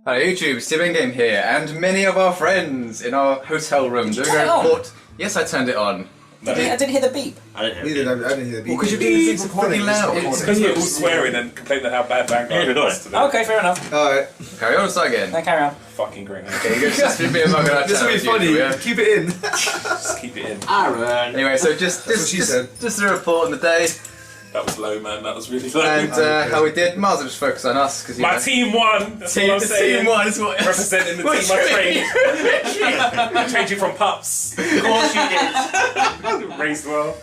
Hello YouTube, Steven Game here, and many of our friends in our hotel room doing a report. Yes, I turned it on. I didn't hear the beep. I didn't hear the beep. I didn't hear the beep. Well, because you're being fucking loud. It's because we're all swearing and complaining how bad Vanguard was today. Okay, fair enough. Alright. Carry on, start again. No, carry on. Fucking great. Okay, you just be a mug and This will be funny. Keep it in. Just keep it in. Aaron. Anyway, so just a report on the day. That was low, man. That was really low. And how we did. Might as well just focus on us because My team won. That's what I'm saying. Team one is what Representing the team I trained. Changing from pups. Of course you did. Raised well.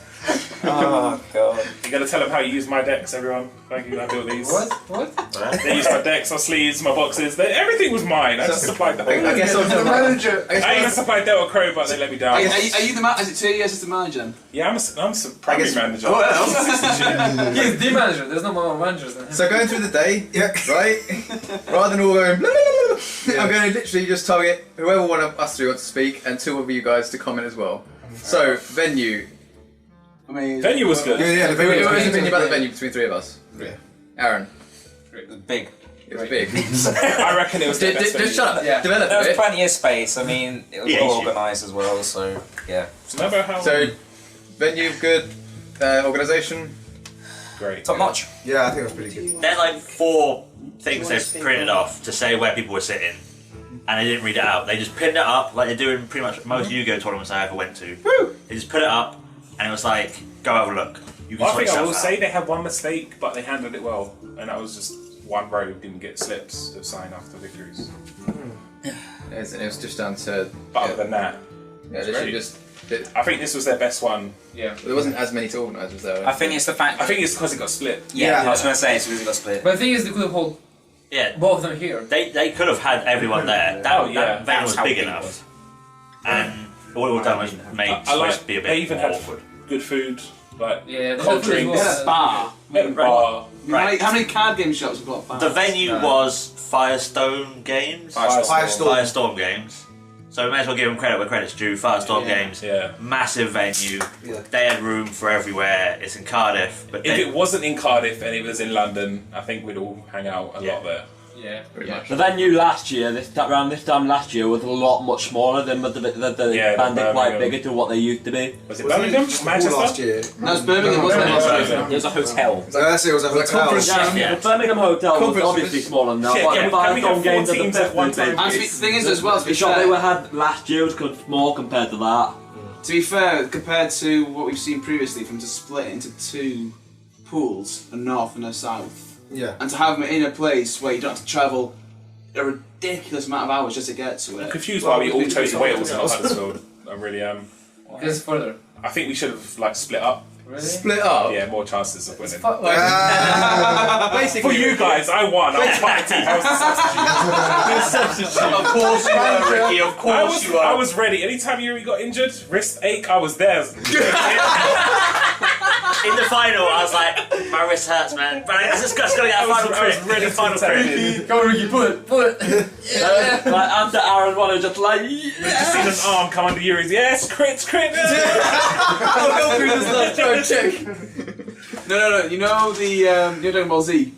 Oh god. You gotta tell them how you use my decks, everyone. Thank you. I built these. What? They used my decks, my sleeves, my boxes. Everything was mine. I just supplied the whole. I guess I'm the manager. I even supplied Delta Crow, but they let me down. Are you the manager? Is it 2 years as the manager then? Yeah, I'm a primary manager. Oh, well. He's the manager, there's no more managers than him. So going through the day, right? Rather than all going blah, blah, blah, blah, I'm going to literally just target whoever one of us three wants to speak and two of you guys to comment as well. So, venue. Venue was good. Yeah, the What was your venue. opinion about the venue between three of us? Yeah. Aaron. It was big. It was big. I reckon it was the best venue. Just shut up. Yeah. Develop There a was bit. plenty of space. I mean, it was Yeah, well you should. organised as well, so yeah. Remember how So, venue, good. Organisation. great. Top notch. Yeah, I think it was pretty good. There's like 4 things they've printed off to say where people were sitting, and they didn't read it out. They just pinned it up like they're doing pretty much most Yu-Gi-Oh tournaments I ever went to. They just put it up, and it was like, go have a look. You can One sort thing I will yourself say, out. they had one mistake, but they handled it well, and that was just one row didn't get slips to sign after victories. It was just down to. But other than that, Yeah, literally just. I think this was their best one. Yeah. There wasn't as many to organise, was there? I think it's the fact. I think it's because it got split. Yeah, Yeah. I was going to say it's because it got split. But the thing is, they could have held Yeah, both of them here. they could have had everyone there. Oh, yeah. That venue was That's how big big it enough, was. and all it would have done was made I Swiss like. be a They bit even more had awkward. good food, like Yeah, the cold food as drinks. well. Bar. Had a bar. Right. How many card game shops have got bars? The venue was Firestone Games. Firestorm Games. So we may as well give them credit where credit's due. Firestorm Games, Yeah. massive venue. Yeah. They had room for everywhere. It's in Cardiff, but If they, it wasn't in Cardiff and it was in London, I think we'd all hang out a lot there. Yeah. Pretty much. The venue last year, this time last year, was a lot much smaller than the Yeah, expanded quite Birmingham. bigger to what they used to be. Was it Birmingham? Last Manchester? year. No, it's Birmingham, wasn't it? It was a hotel. That's it was a hotel. conference Yeah, the Birmingham Hotel was Conference obviously was- smaller than that, Shit, but yeah, the can we Firestorm have Games 4 are the teams at one best time? thing. And the thing is as well, to The be shot they fair, had last year was small compared to that. compared to what we've seen previously, from to split into 2 pools, a north and a south, Yeah. and to have them in a place where you don't have to travel a ridiculous amount of hours just to get to it. I'm confused why we all chose Wales and not Huddersfield. I really am. Because further. I think we should have like split up. Really? Split up? Yeah, more chances of winning. Basically. For you guys, I won. I was part of the team. I was the substitute. of course you were, Ricky. Of course you were. I was ready. Anytime Yuri got injured, wrist ache, I was there. In the final, I was like, my wrist hurts, man. But I just got to get a final I was crit. ready Get a final to crit. Go Ricky, put it! Like, after Aaron won, it just like, Just seen an arm come under Yuri's. Yes, crit. I'll go through this last try and check. No. You know Dragon Ball Z,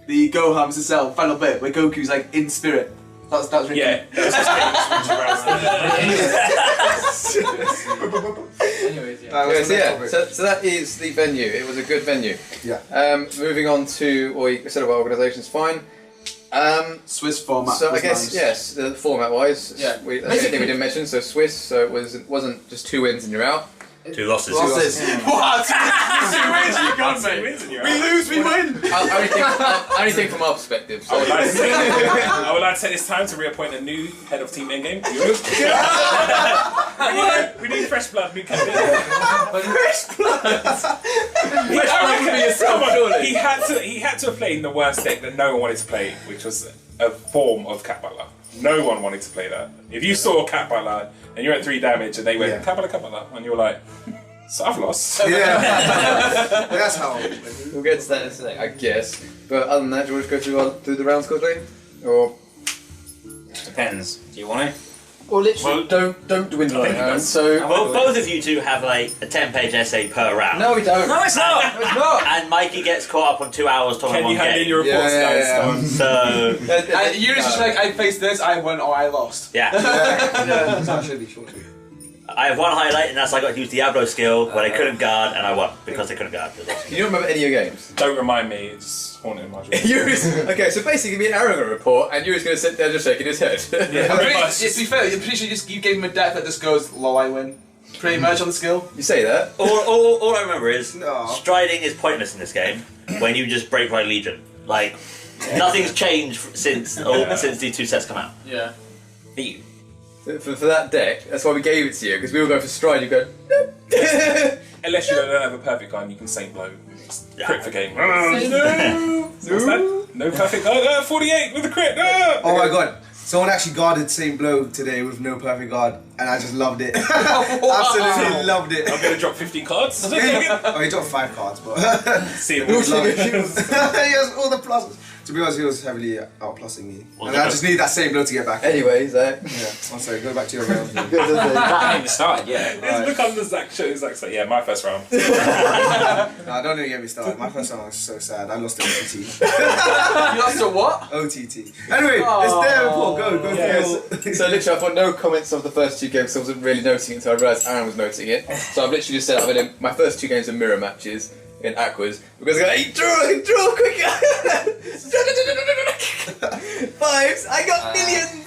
the Gohan himself, final bit where Goku's like in spirit. That was Ricky. Yeah. Anyways, yeah. Okay, so that is the venue. It was a good venue. Yeah. Moving on to what we said about organisation's fine. Swiss format. So I was guess nice. yes, the format wise, Yeah. that's the only thing we didn't mention. So Swiss, so it wasn't just 2 wins and you're out. 2 losses. What? 2 wins you got, mate. We lose, we win. Only thing from our perspective. So. I would like to take this time to reappoint a new head of Team Endgame. We need fresh blood, new captain. Fresh blood would be a Come on, surely. he had to have played in the worst deck that no one wanted to play, which was a form of Cat Butler. No one wanted to play that. If you saw Cat Butler and you're at 3 damage and they went Cat Butler, and you were like, so I've lost. Yeah. That's how. We'll get to that in a sec, I guess. But other than that, do you want to go through the rounds quickly? Or Depends. Do you want to? Well, literally, Well, don't dwindle I it think down. that's- So Well, both of you two have like a 10-page essay per round. no, we don't. No, it's not. No, it's not. And Mikey gets caught up on 2 hours talking Can one you hand in game. your reports, guys? So And you're just like, I faced this, I won or I lost. yeah, Yeah, that should be short. I have one highlight, and that's I got to use Diablo skill where they couldn't guard, and I won because they couldn't guard. It was awesome. Can you remember any of your games? Don't remind me. It's haunted in my dreams. Okay, so basically, give me an Arrogant report, and you're just going to sit there just shaking his head. Yeah. I'm pretty, Much. to be fair, I'm pretty sure you gave him a deck that just goes, lol, I win. Pretty much on the skill. You say that. All I remember is No. striding is pointless in this game when you just break by Legion. Like nothing's changed since since these 2 sets come out. Yeah. Beat. For that deck, that's why we gave it to you, because we were going for stride, you go, nope. Unless you don't have a perfect card, you can Saint Blow. Yeah. Crit for game. No. What's that? No perfect card. 48 with a crit. Oh my god. Someone actually guarded Saint Blow today with no perfect guard, and I just loved it. Absolutely loved it. I'm gonna drop 15 cards. Oh, he dropped 5 cards, but See It looks like a he shield. has all the pluses. To be honest, he was heavily outplussing me, Well, and I just need that Saint Blow to get back. Anyway, Zach. Yeah. I'm sorry. Go back to your round. That ain't even started yet. It's become the Zach show. Zach's like, yeah, my first round. No, don't even get me started. My first round was so sad. I lost to OTT. You lost to what? OTT. Anyway, it's their report. Go. Yeah. So literally, I've got no comments of the first 2 games, so I wasn't really noticing it until I realised Aaron was noticing it. So I've literally just said I've been in my first 2 games are mirror matches in Aquas, because I go, hey, draw quicker! 5s, I got millions!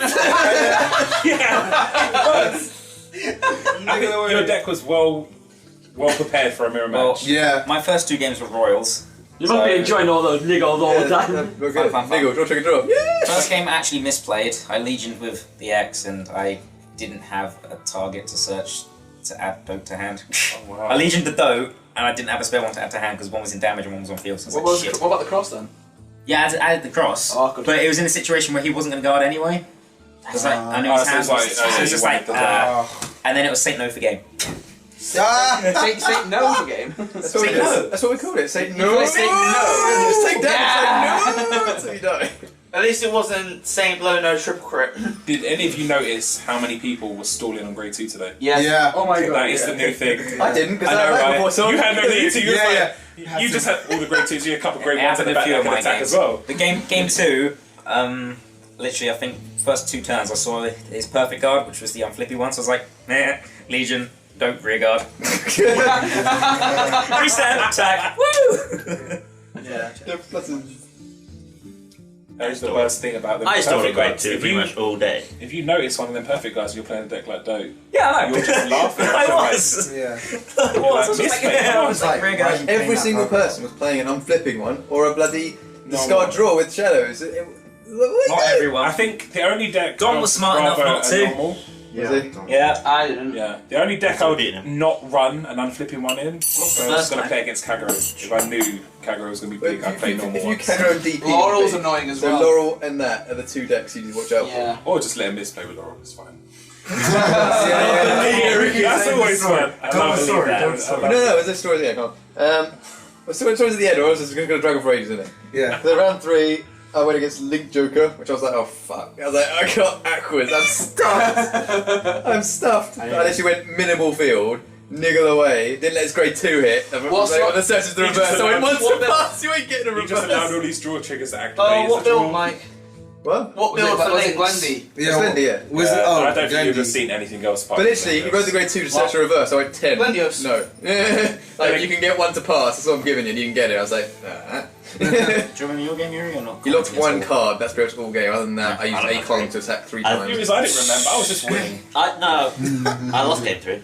Your deck was well prepared for a mirror Well, match. Yeah. My first 2 games were Royals. You must be enjoying all those niggles all the time. We're good. Fun. Niggle, draw, trigger, draw. Yeah! First game I actually misplayed. I legioned with the X and I didn't have a target to search to add dote to hand. Oh, wow. I legioned the dote and I didn't have a spell one to add to hand because one was in damage and one was on field. So I was like, shit. What about the cross then? Yeah, I added the cross, Oh, good. but it was in a situation where he wasn't going to guard anyway. Because I knew his so hand it's like- was, oh, yeah, so it's you just wanted like, the and then it was Saint No for game. Saint No for game. That's what, Say no. that's what we called it. Say No. no. Say no. Just take damage. Yeah. Say no. Until you die. At least it wasn't Saint Blow no triple crit. Did any of you notice how many people were stalling on grade 2 today? Yes. Yeah. Oh my god. That is the new thing. I didn't, because I know, I right? before, so You had no grade 2. You, was Yeah, like, you just had all the grade 2s. You had a couple of grade It 1s in happened the a back few that of could my attack games. as well. The game 2, literally I think first 2 turns I saw his perfect guard, which was the unflippy one, so I was like, nah, Legion, don't rear guard. Reset, attack, woo! Yeah. That is the worst thing about them. I still perfect grade guards. 2 If pretty you- much all day. If you notice one of them perfect guys, you're playing a deck like Dote. Yeah, I know. You're just laughing. I was. Yeah. I was. I was Like, like, misplay. yeah, I was like, rear guard. Every single person was playing an unflipping one or a bloody discard draw with shadows. Not everyone. I think the only deck. Don of was smart enough Bravo not and to. Normal, Yeah. I didn't. yeah, the only deck I would not run an unflipping one in. the I was first going to one? play against Kagero. If I knew Kagero was going to be big, I'd play normal If you ones. Kagero and DP, Laurel's annoying as so well. Laurel and that are the 2 decks you need to watch out Yeah. Or just let him misplay with Laurel. It's fine. Ricky, That's always fun. I love to leave that. for. No, there's a story at the end. Come on. Well, stories at the end, or I was just going to go Dragon for ages, isn't it? Yeah. So round 3, I went against Link Joker, which I was like, oh fuck. I was like, I got Aquas, I'm stuffed. I'm stuffed. I literally went minimal field, niggle away, didn't let his grade 2 hit. And What's like, what- the search is the He just reverse. So allowed- once what it pass, you ain't getting a You just allowed reverse. all these draw triggers to activate. Oh, It's what a draw. build, Mike? What? What build build for was it? links? Glendy. It's Lindy, yeah. Was it? Yeah, Oh, I don't think you'd Glendy. have seen anything else. But literally, he goes to grade 2 to search a reverse. I went 10. Glendios. No. Like, you can get 1 to pass, that's what I'm giving you, and you can get it. I was like, nah. Do you remember your game, Yuri, or not? You locked 1 card, that's pretty much all game. Other than that, I used I A don't column know. to attack 3 I- I times. didn't remember. I was just winning. I lost game 3.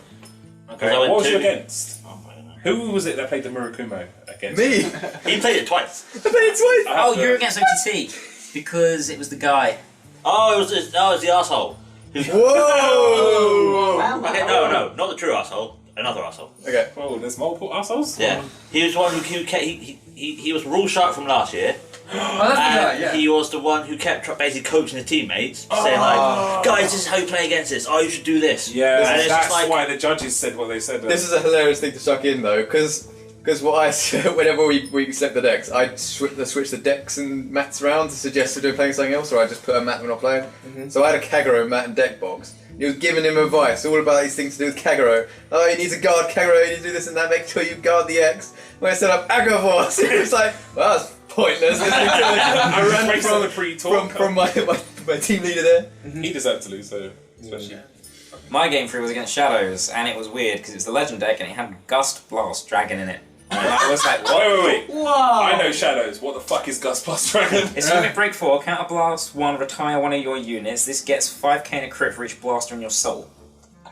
Because I What went was you 2. against? Oh, I don't know. Who was it that played the Murakumo against? Me! He played it twice. I played it twice! I have Oh, to- you're against OTT because it was the guy. Oh, it was the arsehole. Whoa! Okay, no, not the true arsehole. Another arsehole. Okay. Whoa, there's multiple assholes? Yeah. He was the one he was rule sharp from last year. Oh, that's the guy, And yeah. he was the one who kept basically coaching his teammates, saying like, guys, this is how you play against this. Oh, you should do this. Yeah, And it's that's just like, why the judges said what they said. This is a hilarious thing to chuck in though, because what I whenever we select the decks, I switch the decks and mats around to suggest we're doing playing something else, or I just put a mat we're not playing. So I had a Kagero mat and deck box, He was giving him advice all about these things to do with Kagero. Oh, you need to guard Kagero, you need to do this and that, make sure you guard the X. When I set up Agavos, it was like, well, that's pointless. I ran from the pre-talk. From my team leader there. He deserved to lose, though. Especially. My game 3 was against Shadows, and it was weird because it's the Legend deck and it had Gust Blast Dragon in it. And I was like, what? Wait. Wow. I know Shadows. What the fuck is Gust Plus Dragon? It's limit break 4, counter blast 1, retire one of your units. This gets 5k and a crit for each blaster in your soul.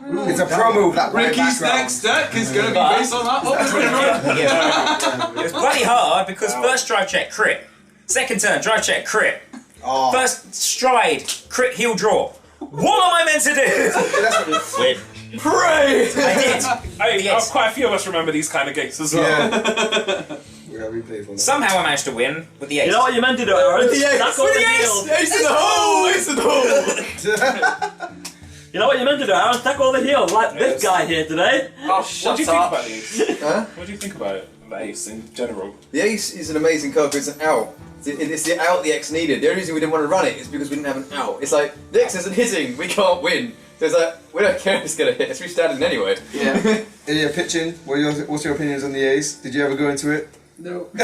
It's a promo with that white Ricky's background. next deck is going to be based on that. It was bloody hard because first drive check, crit. Second turn, drive check, crit. Oh. First stride, crit, heal, draw. What am I meant to do? Win. Pray! I did. Quite a few of us remember these kind of games as well. Yeah. We gotta replay for that. Somehow I managed to win with the ace. You know what you meant to do, Aaron? With the ace! Stack all With the the heals. ace! Ace in the hole! Ace in the hole! You know what you meant to do, Aaron? Stack all the heals, like this guy here today. Oh, What shut do you think up. about the Ace? Huh? What do you think about the Ace in general? The ace is an amazing card because it's an out. It's the out the X needed. The only reason we didn't want to run it is because we didn't have an out. It's like, the X isn't hitting, we can't win. So it's like, we don't care if it's going to hit, it's restanding anyway. Yeah. Yeah, pitching. What's your opinions on the ace? Did you ever go into it? No. No,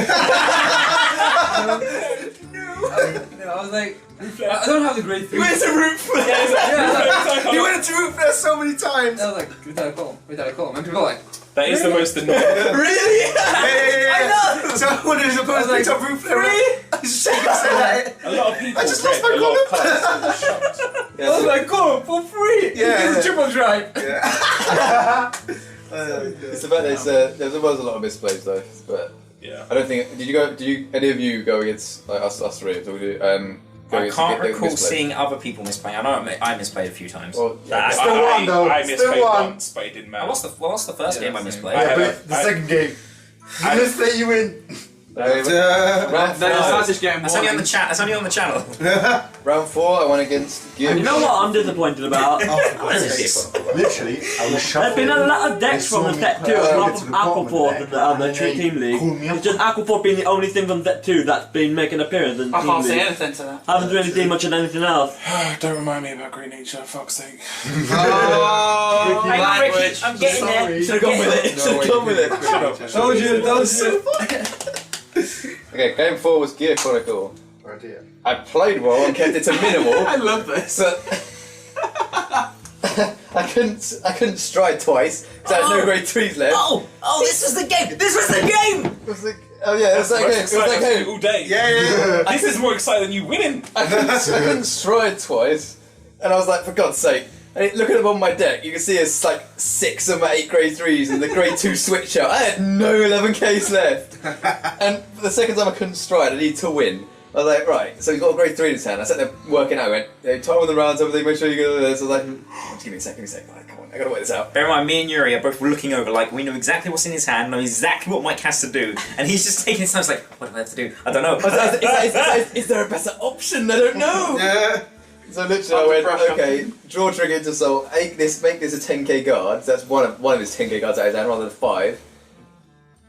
I was like, I don't have the great You three. went to root flare! Yeah, You went to root flare so many times! I was like, without a call. And people were like, That is the most annoying. Really? I know! So when it was supposed to like, pick up roof flare, I just shake and say that. A lot of people I just read lost my a lot of cards and were shocked. I was like, go for free. Yeah. It's triple drive. It's the fact that there was a lot of misplays though, but Yeah. I don't think. Did any of you go against like us three? Or did you, go I against can't the recall misplay? seeing other people misplay. I know I misplayed a few times. Well, yeah, Still okay. won, though. I Still misplayed won. once, but it didn't I matter. lost the first game I misplayed. I had a- The second game. You missed that, you win. Round Then it's not five. just getting That's only on the chat. That's only on the channel. Round 4, I went against Gibbs. You know what I'm disappointed about? Literally, I was There's been a lot of decks from the set 2 apart from Aquaforce and the Team League. It's just Aquaforce being the only thing from set 2 that's been making an appearance in I Team can't say League. anything to that. Haven't really seen much of anything else. Don't remind me about Great Nature, fuck's sake. Oh, Hang on, Ricky, language. I'm getting there. Should have gone with it. Should have gone with it. Told you, that was so. Okay, game 4 was Gear Chronicle. Oh dear. I played well and kept it to minimal. I love this. But I couldn't stride twice because I had no grade 3s left. Oh, this was the game. This was the game. It was like, oh yeah, it was that game. It was that game. all day. Yeah. This is more exciting than you winning. I couldn't stride twice, and I was like, for God's sake. And look at them on my deck, you can see it's like 6 of my 8 grade 3s and the grade 2 switch out. I had no 11Ks left. And for the second time I couldn't stride, I need to win. I was like, right, so he's got a grade 3 in his hand. I sat there working out, I went, time on the rounds, everything, make sure you go this. I was like, just give me a sec. Right, come on, I gotta work this out. Bear in mind, me and Yuri are both looking over, like, we know exactly what's in his hand, know exactly what Mike has to do, and he's just taking his time, he's like, what do I have to do? I don't know. I was like, is there a better option? I don't know. Yeah. So literally I went, okay, draw trigger into soul, make this a 10k guard, so that's one of his 10k guards out of his hand rather than 5.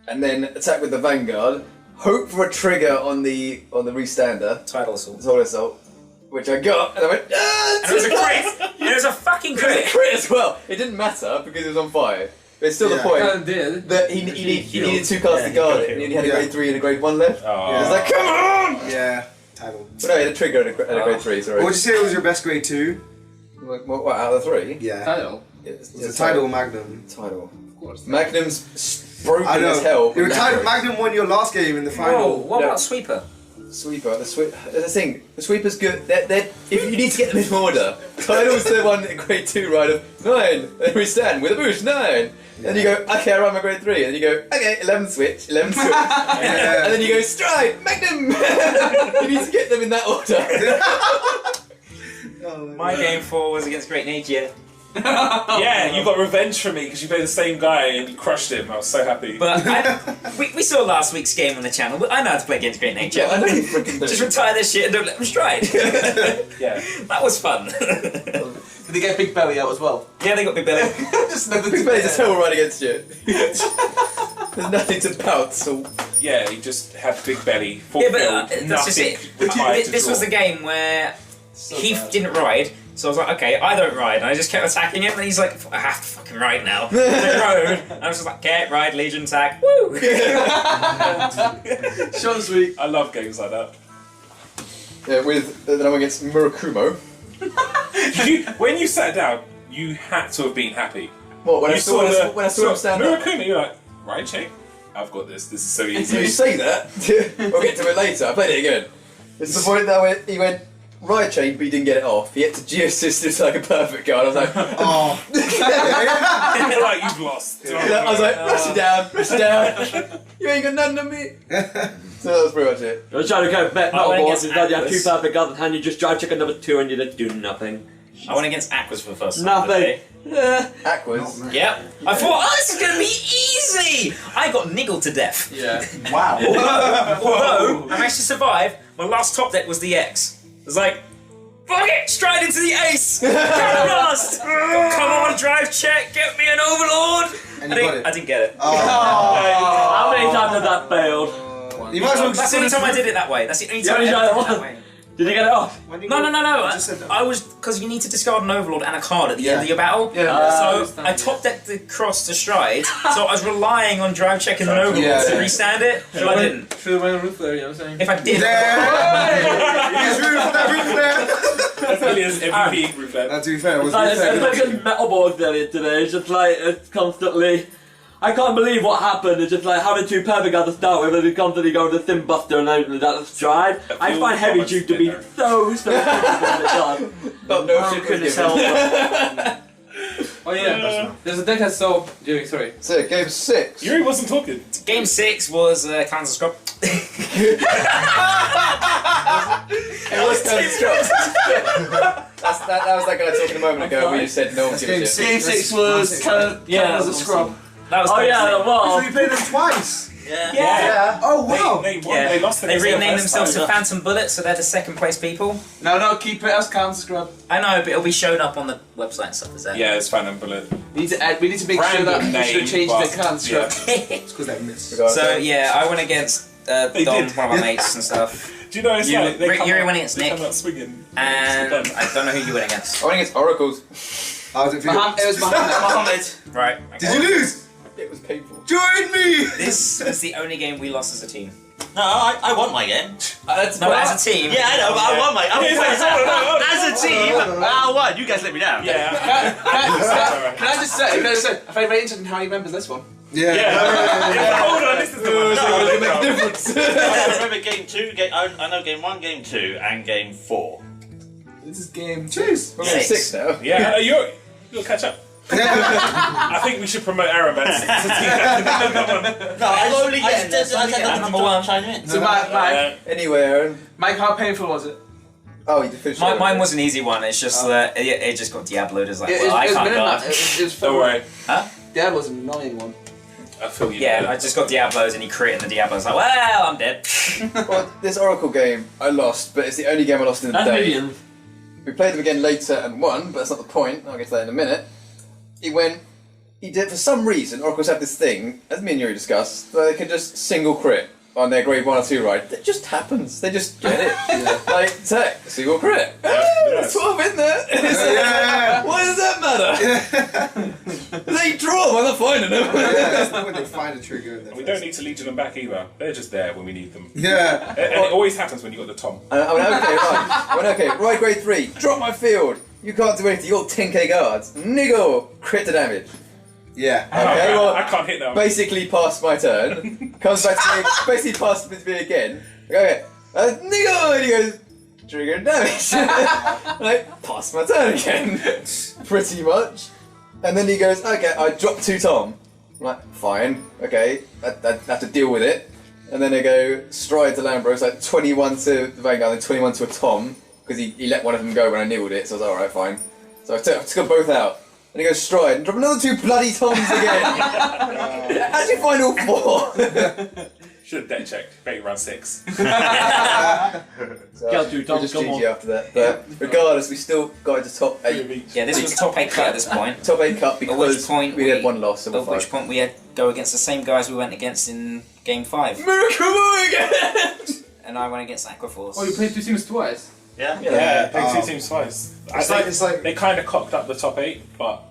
And then attack with the Vanguard, hope for a trigger on the restander, Tidal Assault. Soul Assault, which I got, and I went, And it was a crit! It was a fucking It was a crit! crit as well! It didn't matter because it was on 5. But it's still the point kind of did. that he needed 2 cards to guard it, and he had a grade 3 and a grade 1 left. Oh. I was like, come on! Yeah. Title. But no, he had a trigger and a grade 3, sorry. What would you say was your best grade 2? What, out of the 3? Yeah. Title. It's It was a title Magnum. Title. Of course. Magnum's broken I know. as hell. Your title Magnum won your last game in the Whoa, final. what No. about Sweeper? Sweeper, the thing, the Sweeper's good. If you need to get them in order, Title's the one at grade 2, right? Of 9, then we stand with a boost 9. Then you go, okay, I run my grade 3. And you go, okay, 11 switch, 11 switch. And then you go, stride, Magnum. You need to get them in that order. My game 4 was against Great Nature. Yeah, you got revenge from me because you played the same guy and you crushed him. I was so happy. But we saw last week's game on the channel. I know how to play against Great Nature. I know you freaking do. Just retire this shit and don't let them stride. Yeah. That was fun. Did they get Big Belly out as well? Yeah, they got Big Belly. Just another This plays a terrible run against you. There's nothing to pout, so... Yeah, he just had big belly. Full Yeah, but field, that's just nothing it. with high to This was draw. the game where Heath didn't ride, So I was like, okay, I don't ride. And I just kept attacking him, and he's like, I have to fucking ride now. And I was just like, get, ride, Legion, attack, woo! Short and sweet. I love games like that. Yeah, with the number against Murakumo. When you sat down, you had to have been happy. What, when I You saw him stand up? Murakami, you're like, right, check. I've got this. This is so easy. You say that? We'll get to it later. I played it again. It's the point that he went right chain, but he didn't get it off. He had to G-assist it like a perfect guard. I was like, oh. You're like, you've lost. I was like, rush it down. You ain't got nothing on me. So that was pretty much it. I was trying to go bet I went boards is against that you have Atlas. 2 perfect guards in hand, you just drive check another 2 and you just do nothing. I went against Aquas for the first time. Nothing. Aquas. Yep. I thought, oh, this is going to be easy! I got niggled to death. Yeah. Wow. Although, I managed to survive, my last top deck was the X. It was like, fuck it! Stride into the ace! Blast! Come on, drive check, get me an overlord! And you got it. I didn't get it. How many times has that failed? You might as well That's the only time I did it that way. That's the only time I only ever time did it it that was. way. Did you get it off? No. I was because you need to discard an overlord and a card at the end of your battle. Yeah. So I top decked the cross to stride. So I was relying on drive checking an overlord to restand it. So I didn't. Should have went on roof there, you know what I'm saying? If I did, He's rooting for that roof there. That's Ilya's MVP roof there. To be fair, it was Like, really it's like a metal board today. It's just like, it's constantly... I can't believe what happened. It's just like having 2 perfect guards to start with and then constantly going to Thin Buster and out of that stride. I find Heavy Duke to be so difficult. But no I shit couldn't was help given. it. Oh yeah, there's a deck that's so... Jerry, sorry. So, game 6. Yuri wasn't talking. game 6 was Clans of Scrub. It was kind of that was that guy talking a moment ago where you said no one gives a game shit. Game 6 was kind of a scrub. That was Oh yeah, Clans of well. So you played them twice? Yeah. Oh wow. They won. Yeah. They lost. They renamed themselves to to Phantom Bullet, so they're the second place people. No, keep it as counter scrub. I know, but it'll be shown up on the website and stuff. Is that? Yeah, it's Phantom Bullet. We need to make sure that Random we should name, have changed but- the counter scrub. It's because they missed. So yeah, I went against Dom, They did. one of my mates and stuff, Do you know it's like they come Yuri out- went against they Nick, come out swinging. and I don't know who you went against. I went against Oracles. How was it for you? It was Mohammed. Right. Did you lose? It was painful. Join me! This was the only game we lost as a team. No, I won my game. No, as a team. Yeah, I know, but I won my. Yeah. As a team, I won. You guys let me down. Yeah. Can I just say, I find very interesting how he remembers this one. Yeah. Yeah. Hold on, this is the one. No, Difference. I remember game 2. I know game 1, game 2, and game 4. This is game. Cheers. We're on 6 now. Yeah, you'll catch up. I think we should promote Arabats. No, I said number one. chime in. So Mike, Anyway, Aaron. Mike, how painful was it? Oh, you did finish Mine was an easy one. It's just that it just got Diablo'd as like, It well, I was can't minimum. guard. It was Don't worry. Dad was an annoying one. I feel you. Yeah, I just got Diablos and he crit and the Diablo's like, well, I'm dead. Well, this Oracle game, I lost, but it's the only game I lost in a That's day. millions. We played them again later and won, but that's not the point. I'll get to that in a minute. He did, for some reason, Oracles have this thing, as me and Yuri discussed, that they can just single crit on their grade 1 or 2 ride. It just happens. They just get it. Like, tech, single crit. There's 12 in there. Why does that matter? They draw when they're finding them. That's not when they find a trigger. In their We don't need to legion them back either. They're just there when we need them. Yeah. And it always happens when you got the Tom. I went, okay, right. I went, okay, right grade 3. Drop my field. You can't do anything. You got 10k guards. Niggle. Crit the damage. Yeah. Okay, well, I can't hit that one. basically passed my turn. Comes back to me, basically passes it to me again. Okay, nigga, and he goes, trigger damage. And I passed my turn again, pretty much. And then he goes, okay, I dropped 2 Tom. I'm like, fine, okay, I have to deal with it. And then I go, stride to Lambros, like 21 to the Vanguard, and 21 to a Tom, because he let one of them go when I nibbled it, so I was like, alright, fine. So I took them both out. And he goes stride and drop another 2 bloody Toms again. How'd you find all 4? Should have deck checked. Maybe around 6. So, Go to we're Tom, just come GG on. after that. But regardless, we still got into top 8. Yeah, this was top 8 cut at this point. Top 8 cup At which because point we had 1 loss, so we're At which 5. point we had go against the same guys we went against in game 5. Miracle again! And I went against Aquaforce. Oh, you played 2 teams twice? Yeah. Yeah, playing 2 teams twice. It's like They kind of cocked up the top 8, but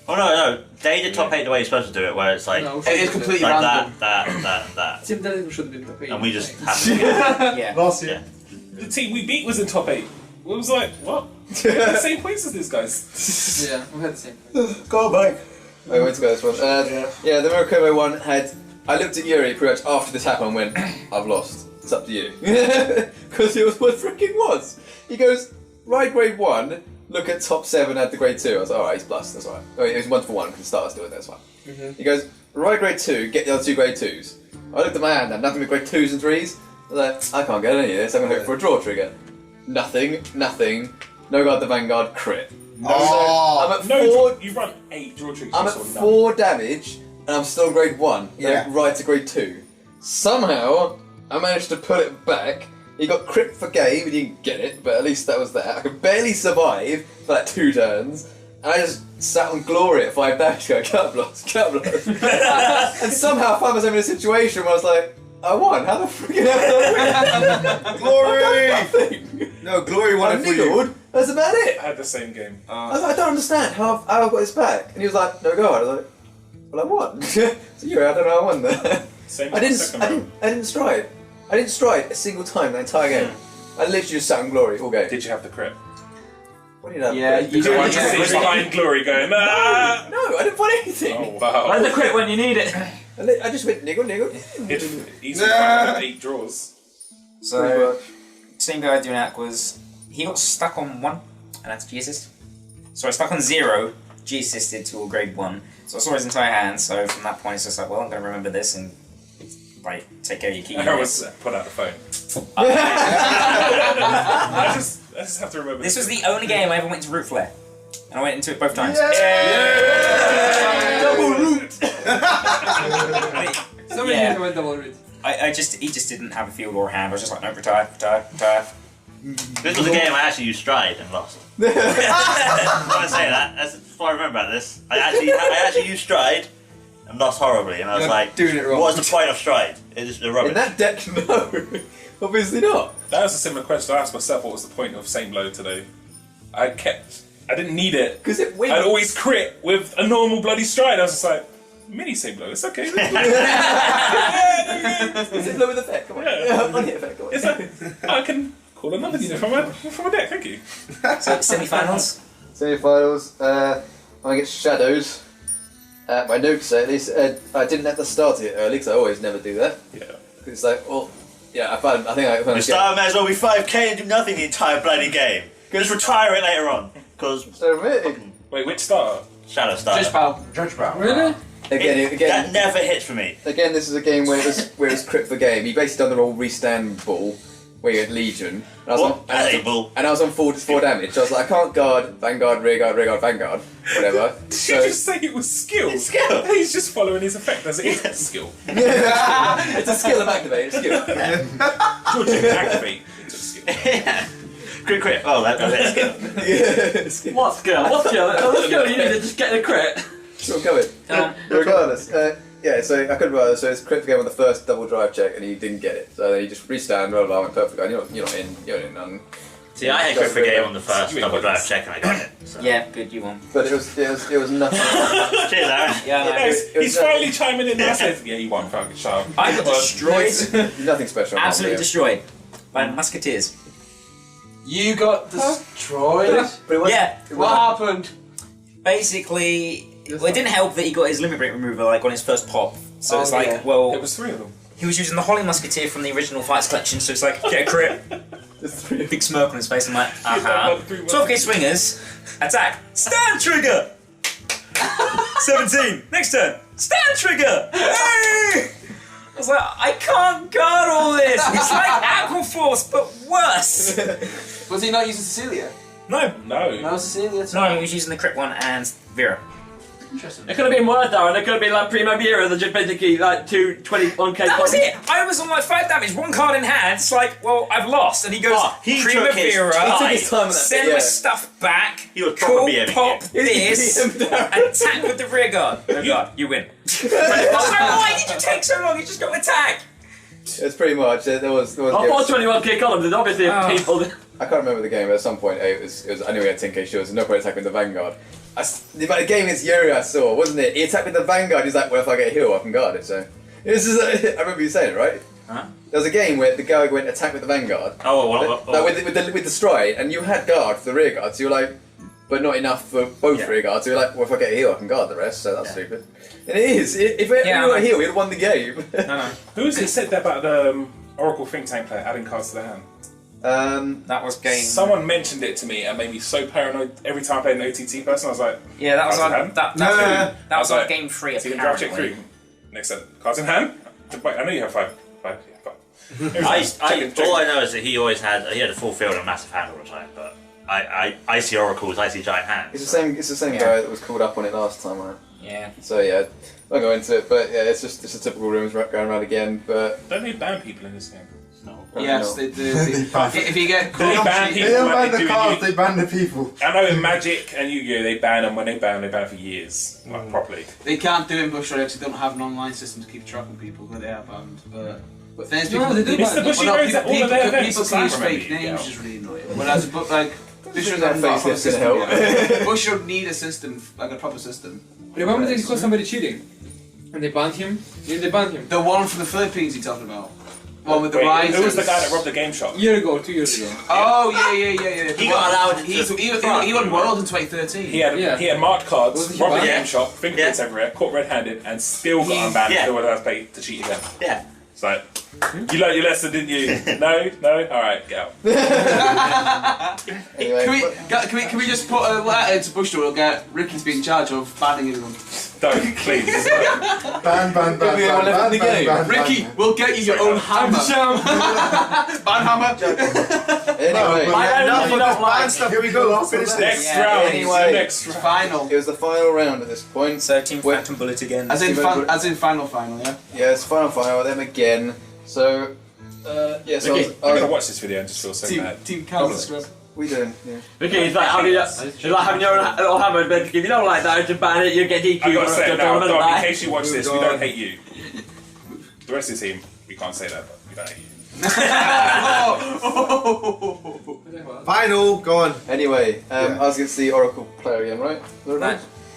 Oh no, they did top 8 the way you're supposed to do it, where it's like No, like it is completely that, random. and that, Tim Dillon should have been the and we just happened. Yeah. last year. the team we beat was in top 8. It was like, what? We had the same points as these guys. Yeah, we had the same. Go back. I went to go this one. Yeah, the Murakumo one had. I looked at Yuri pretty much after this happened and went, I've lost. It's up to you. Because it was what freaking was. He goes, ride grade 1, look at top 7 at the grade 2. I was like, alright, he's plus, that's alright. Oh, it was 1 for 1 because starters do it, that's fine. He goes, ride grade 2, get the other 2 grade 2s. I looked at my hand, I had nothing but grade 2s and 3s. I was like, I can't get any of this, I'm going to hope for a draw trigger. Nothing. No guard the Vanguard, crit. I'm at No, 4. you run 8 draw triggers. I'm you at saw none. 4 damage, and I'm still grade 1. Yeah. Right to grade 2. Somehow, I managed to put it back. He got crit for game, he didn't get it, but at least that was that. I could barely survive for like 2 turns. And I just sat on glory at 5 damage going, cut blocks. And somehow I found myself in a situation where I was like, I won, how the freaking hell did I win? Glory! Nothing. No, Glory won I it for you. niggled, that's about it. I had the same game. I was like, I don't understand how I've got this back. And he was like, no guard. I was like, well, I won. So you, I don't know, I won there. Same I didn't stride. I didn't stride a single time the entire game. I literally just sat on glory all game. Did you have the crit? What did you have? Yeah, you So I do. just see behind Glory going, ah! No, I didn't find anything. Oh, wow. Like the crit when you need it. I just went niggle. He's 8 draws. So, same guy doing Aquas. He got stuck on 1 and had to G-assist. So I stuck on 0, G-assisted to a grade 1. So I saw his entire hand, so from that point it's just like, well, I'm going to remember this and like take care of your key. I was put out the phone. I just have to remember. This was the only game I ever went to root flare. And I went into it both times. Double root! So many people went double root. He just didn't have a field or a hand. I was just like, no, retire. This was a game I actually used stride and lost. I want to say that. That's what I remember about this. I actually used stride and lost horribly, and I was You're like, doing it wrong. "What's the point of stride? It's rubbish." In that deck, no. Obviously not. That was a similar question I asked myself. What was the point of Saint Blow today? I didn't need it. Because it wins. I'd always crit with a normal bloody stride. I was just like, mini Saint Blow, it's okay. Is it blow with effect? Come on. Yeah. On hit effect. Come on. It's like, I can call another unit from a deck, thank you. So, semi-finals? Semi-finals. I'm against Shadows. My notes say at least I didn't have to start it early because I always never do that. Yeah. It's like, well, yeah, I found The start may as well be 5k and do nothing the entire bloody game. Just retire it later on, because So really, Wait, which starter? Shadow starter. Just bow. Judge Brown. Really? again, That never hits for me. Again, this is a game where it was crit for game. He basically done the whole restand ball where you had Legion. And I was What? on, That ain't bull. and I was on 4 damage. So I was like, I can't guard, Vanguard, rearguard, Did Vanguard, whatever. you just say it was skill? It's skill. He's just following his effect as it is skill. It's a skill of activate, it's a skill. George, activate into skill. Yeah. Crit. Oh, that's skill. Yeah, skill. What skill? What skill? What skill you need to just get a crit? Still going. Regardless, yeah, so I couldn't rather. So it's crit for game on the first double drive check, and he didn't get it. So then he just restand, blah blah, blah, went perfect. And you're not in none. See, I had crit for game on the first double drive check and I got it. So. Yeah, good, you won. But it was nothing. Cheers, Aaron. Yeah, no, He's finally chiming in. I said, yeah, you won, fucking sharp. I got destroyed. Nothing special. Absolutely destroyed. By musketeers. You got destroyed? But it was, Yeah. What happened? Basically, well, it didn't help that he got his limit break remover like on his first pop. So it's like, yeah. well, It was 3 of them. he was using the Holly Musketeer from the original Fights collection, so it's like, get a crit. Big smirk on his face. I'm like, aha. 12k swingers, attack, stand trigger. 17. Next turn, stand trigger. Hey! I was like, I can't guard all this. It's like Aqua Force, but worse. Was he not using Cecilia? No, No, Cecilia too. no, he was using the crit one and Vera. Interesting. It could have been worse, Darren. It could have been like Primo Vera that just basically like 21k. That was it. I was on like 5 damage, 1 card in hand. It's like, well, I've lost. And he goes, He Prima took his Vera, time. He took his time on that send bit, my yeah. stuff back. He was Cool, proper BMing pop you. this, attack with the rear guard. No guard, you win. I was like, why did you take so long? You just got attack. It's pretty much. There was. I thought 21k columns is obviously Oh. people. I can't remember the game, but at some point it was I knew he had 10k shields, and no point attacking the Vanguard. The game against Yuri I saw, wasn't it? He attacked with the Vanguard, he's like, well, if I get a heal, I can guard it, so. This is, I remember you saying it, right? Huh? There was a game where the guy went attack with the Vanguard. With the stride, and you had guard for the rear guard, so you're like, but not enough for both rear guards, so you're like, well, if I get a heal, I can guard the rest, so that's stupid. And it is. If you got a heal, you'd have won the game. No. Who was it said that about the Oracle think tank player adding cards to the hand? That was game. Someone mentioned it to me and made me so paranoid every time I played an OTT person. I was like, Yeah, that was cards in on hand? that was on like, game 3 So you can draft check apparently. 3. Next up, cards in hand. Wait, I know you have 5. 5. Yeah, 5. All I know is that he had a full field and massive hand all the time, but I see oracles, I see giant hands. It's the same guy that was called up on it last time, right? Yeah. So yeah, I'll go into it, but yeah, it's just a typical rumours going around again, but... Don't they ban people in this game? No. Yes, they do. If you get They ban people. They don't ban like the do in cards, they ban the people. I know in Magic and Yu-Gi-Oh! They ban them. When they ban for years, like properly. They can't do it in Bush because they don't have an online system to keep track of people that they are banned. But there's No, they do It's the ban. Bushy well, no, Roads at all of their events. people as can I use remember fake you, names, Gal. which is really annoying. Whereas, like, Bush That don't have a face proper is system. gonna help. yet. Bush don't need a system, like a proper system. Remember they caught somebody cheating? And they banned him? Yeah, they banned him. The one from the Philippines you're talking about? One with the Wait, risers. who was the guy that robbed the game shop? A year ago, 2 years ago. Oh, yeah. He got allowed into He won World in 2013. He had marked cards, Wasn't he robbed the banned? game shop, fingerprints everywhere, caught red-handed, and still got unbanned until I was paid to cheat again. Yeah. It's like, you learned your lesson, didn't you? No? Alright, get out. Anyway, Can we just put a letter to Bush to get Ricky to be in charge of banning everyone? Don't, please. Ban. Ricky, we'll get you your own hammer. Ban hammer. anyway, Enough of this ban stuff, here we go, I'll finish this. Next Yeah, round. anyway. Next round. Final. it was the final round at this point. 13 Phantom Bullet again. As in final, yeah? Yeah, it's final them again. So, yeah, so I'm gonna watch this video and just feel so bad. Team Counter Scrub. we doing, yeah. Ricky, it's like having your own little hammer, but if you don't like that, just ban it, you get DQ. I gotta say it now, tournament, Dom, in like. case you watch this, we don't hate you. The rest of the team, we can't say that, but we don't hate you. Final, go on. Anyway, Yeah. I was against the Oracle player again, right?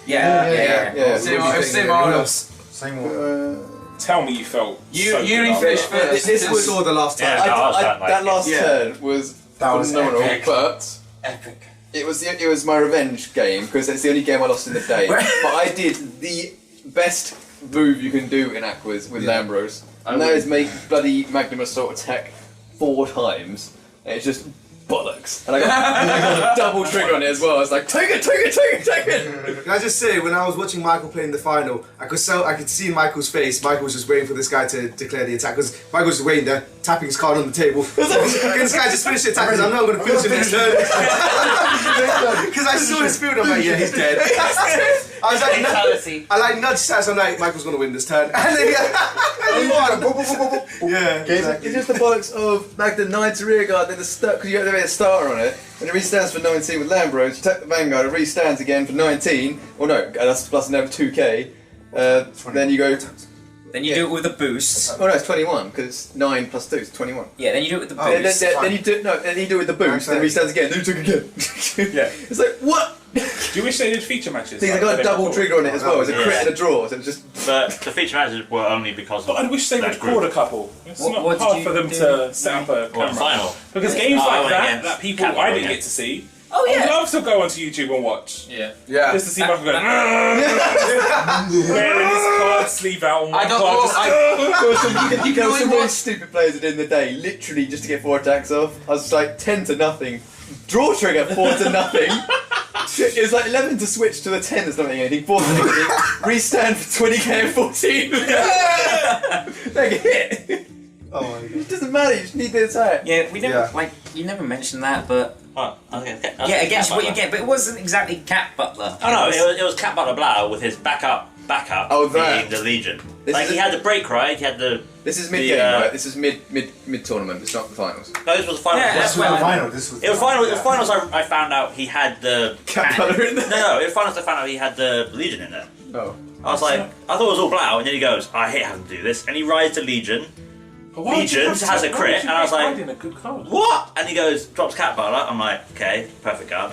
Yeah. Same order. Same one. Tell me you felt so You good finished after that. first. This was- saw the last time. Yeah. I was done, like, that last yeah. turn was That was phenomenal, epic. but Epic. it was my revenge game because it's the only game I lost in the day. But I did the best move you can do in Aquas with Lambros, and that is make bloody Magnum Assault attack 4 times, and it's just bollocks. And I got a double trigger on it as well. I was like, take it! Can I just say, when I was watching Michael play in the final, I could see in Michael's face, Michael was just waiting for this guy to declare the attack, because Michael was waiting there, tapping his card on the table. Can this guy just finish the attack, because I'm not going to finish it next turn. Because I saw his field, I'm like, yeah, he's dead. I was like, I like nudged Stats, I'm like, Michael's going to win this turn. And then he won. Yeah, exactly. It's just the bollocks of Magnum 9 to rearguard, then the stuck because you have a starter on it, and it restands for 19 with Lambros. You take the Vanguard, it restands again for 19. Well, no, that's plus another 2k. Then you go. Then you do it with a boost. Oh no, it's 21 because it's 9 plus 2 is 21. Yeah, then you do it with the Then, boost. then you do then you do it with the boost, then restands again. Then you took again. Yeah. It's like what? Do you wish they did feature matches? See, I like got a they double did trigger on it as well. It was a crit Yeah. and a draw, so it was just. But the feature matches were only because of But I wish they that record group. a couple. It's What not did hard you for them do? to set up a Well, camera. final. Because games Oh, like that, against that people Capcom I didn't again. get to see, Oh I'd yeah. love to go onto YouTube and watch. Yeah. Yeah. Just to see Michael going, wearing his card sleeve out on one I don't card. know, Just, There was some, You can only really watch- stupid players at the end of the day, literally just to get 4 attacks off. I was like 10 to nothing. Draw trigger 4 to nothing. It was like 11 to switch to the 10 is not doing anything. 4 to anything. Restand for 20k and 14. Like a hit. Oh my god. It doesn't matter, you just need the attack. Yeah, we never Yeah. you never mentioned that, but Well, okay, yeah, against what you get, but it wasn't exactly Cat Butler. Oh no, it was Cat Butler Blau with his backup Oh, that. being the Legion. This Like is he a- had the break, right? He had the. This is mid game, right? This is mid tournament, it's not the finals. No, this was the final. Yeah, This that's was the well. final. This was It was final. The finals. I found out he had the. Cat Butler in there. No, in finals I found out he had the Legion in there. Oh. I was like, I thought it was all Blau, and then he goes, I hate having to do this, and he rides to Legion, Legions has a crit, and I was like, a good card. what? And he goes, drops Cat Butler. I'm like, okay, perfect card.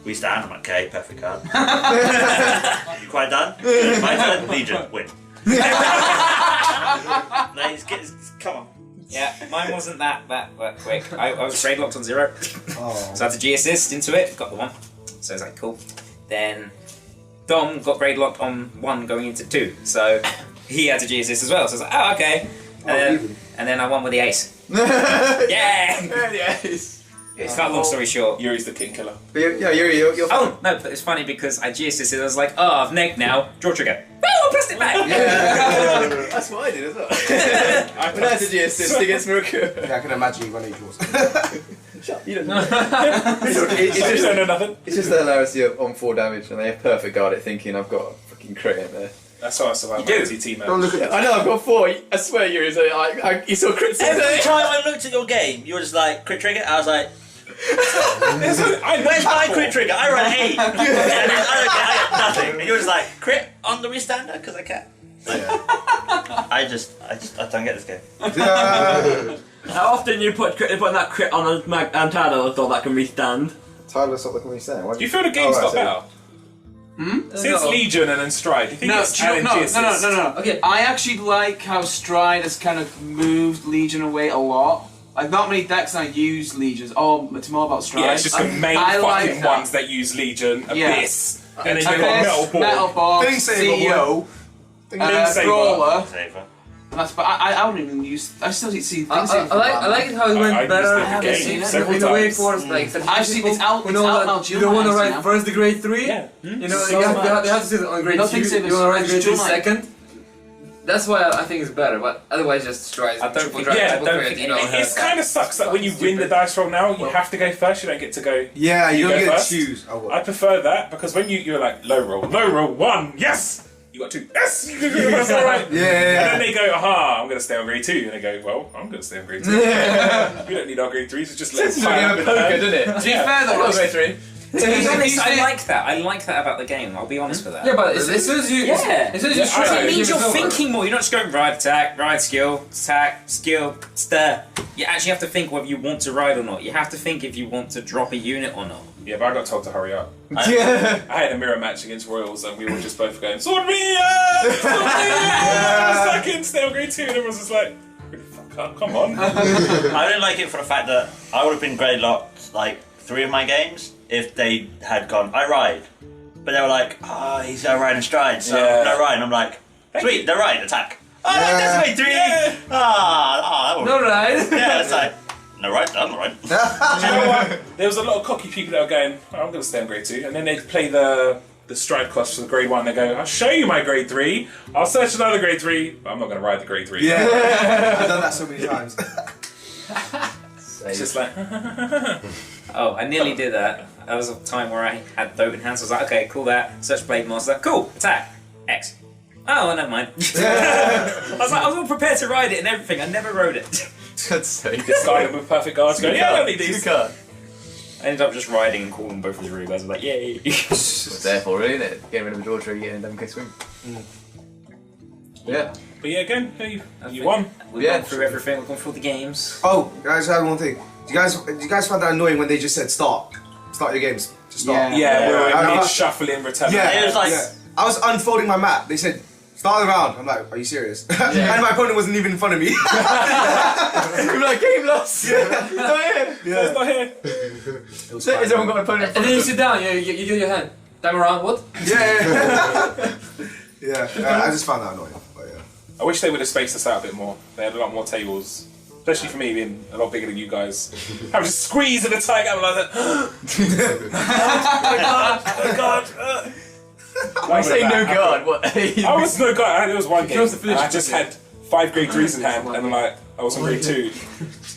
We stand. I'm like, okay, perfect card. You quite done? Good. My turn. Legion win. No, come on. Yeah, mine wasn't that quick. I was grade locked on 0. So I had to G assist into it, got the 1. So I was like, cool. Then Dom got grade locked on 1 going into 2. So he had to G assist as well. So I was like, oh, okay. And then I won with the ace. Yeah! The ace. Cut long story short. Yuri's the king killer. But you're Oh, no, but it's funny because I G assisted. I was like, oh, I've negged now. Draw trigger. Oh, I pressed it back. Yeah. That's what I did as well. When I had to G assist against Miracle. Yeah, I can imagine you running yours. You don't know. It's just don't know nothing. It's just the hilarity of on 4 damage and they have perfect guard it thinking I've got a fucking crit in there. That's how I survived You my do. TT match. Don't look at I know I've got 4. I swear you saw crits in Every there. time I looked at your game, you were just like, crit trigger? I was like, Where's where's my crit trigger? I run 8. And then I got nothing. And you were just like, crit on the restander? Because I can. I don't get this game. How often you put that crit on a Tyler so that can restand? Tyler, stop looking at me saying. Do you feel the game's got better? Since No. Legion and then Stride, do you think No, it's do you know- LNG assist? no. Okay. I actually like how Stride has kind of moved Legion away a lot. Like, not many decks I use Legions. Oh, it's more about Stride. Yeah, it's just the main I like fucking that. ones that use Legion, Yeah. Abyss, and then you've Abyss, got Metal Ball. Thing saver, CEO, Thing saver. Brawler. Safer. And that's, but I wouldn't even use. I still see things. I like it how it went I better used it again several in a way times. for like I've seen it's out. you It's know out that now. you don't want to write now. first the grade 3. Yeah. You know, So you have much. to sit on grade Nothing 2. savers. You want to write grade 3 Streamline. second. That's why I think it's better, but otherwise just try. I don't think- Yeah, I triple don't crit, think you know. it kind of sucks that when you win the dice roll now, you have to go first. You don't get to go. Yeah, you You don't go get first? to choose. Oh, what? I prefer that because when you're like low roll 1, yes. You got 2, yes. That's all right. Yeah. And then they go, aha, I'm going to stay on grade 2. And they go, well, I'm going to stay on grade 2. We don't need our grade 3s, just let It's a game of poker, doesn't it? To be fair though, I'll go 3. To be honest, I like that. I like that about the game. I'll be honest with that. Yeah, but as soon as you, Yeah. as soon as you Yeah, try, I It means you're it's over. thinking more. You're not just going ride attack, ride skill, attack, skill, stir. You actually have to think whether you want to ride or not. You have to think if you want to drop a unit or not. Yeah, but I got told to hurry up. Yeah. I had a mirror match against Royals and we were just both going, sword me, sword me, second, stay on grade 2. And everyone's just like, fuck up, come on. I didn't like it for the fact that I would have been grade locked like 3 of my games if they had gone, I ride. But they were like, he's going to ride and stride, so Yeah. no ride. And I'm like, sweet, no ride, attack. Oh, Yeah. that's grade 3. Yeah. That would No right. Yeah, it's like, no ride, I'm right. Do you know what? There was a lot of cocky people that were going, oh, I'm going to stay on grade 2. And then they'd play the stride class for the grade 1. They go, I'll show you my grade 3. I'll search another grade 3, but I'm not going to ride the grade 3. Yeah. I've done that so many times. It's just like, Oh, I nearly did that. That was a time where I had Dope in hands. I was like, okay, cool that. Search Blade Master. Cool, attack. X. Oh, never mind. I was all prepared to ride it and everything. I never rode it. That's so good. Skyrim with perfect guards going, yeah, I don't need these. Card. I ended up just riding and calling both as Rubas. I was like, yay. It's therefore, really, isn't it? Getting rid of a draw tree, getting a 7k swing. Yeah. But yeah, again, you won. We've Yeah. gone through everything. We've gone through the games. Oh, guys, I have one thing. Do you guys find that annoying when they just said start? Start your games. Just start. Yeah, we're I- mid I- shuffling, return. Yeah, It was like- yeah. I was unfolding my map. They said, start the round. I'm like, are you serious? And my opponent wasn't even in front of me. You're like, game lost! Yeah. Not here! It's not here. Has everyone got an opponent in And front then you of them? sit down. You do your hand. Time around. What? Yeah. Yeah. I just found that annoying. But yeah. I wish they would have spaced us out a bit more. They had a lot more tables. Especially for me being a lot bigger than you guys. I was just squeezing the tiger out like that. Oh god. Why say no guard? What? I was no guard. It was one game. was the finish, I just had 5 grade 3s in hand and like I was on grade 2.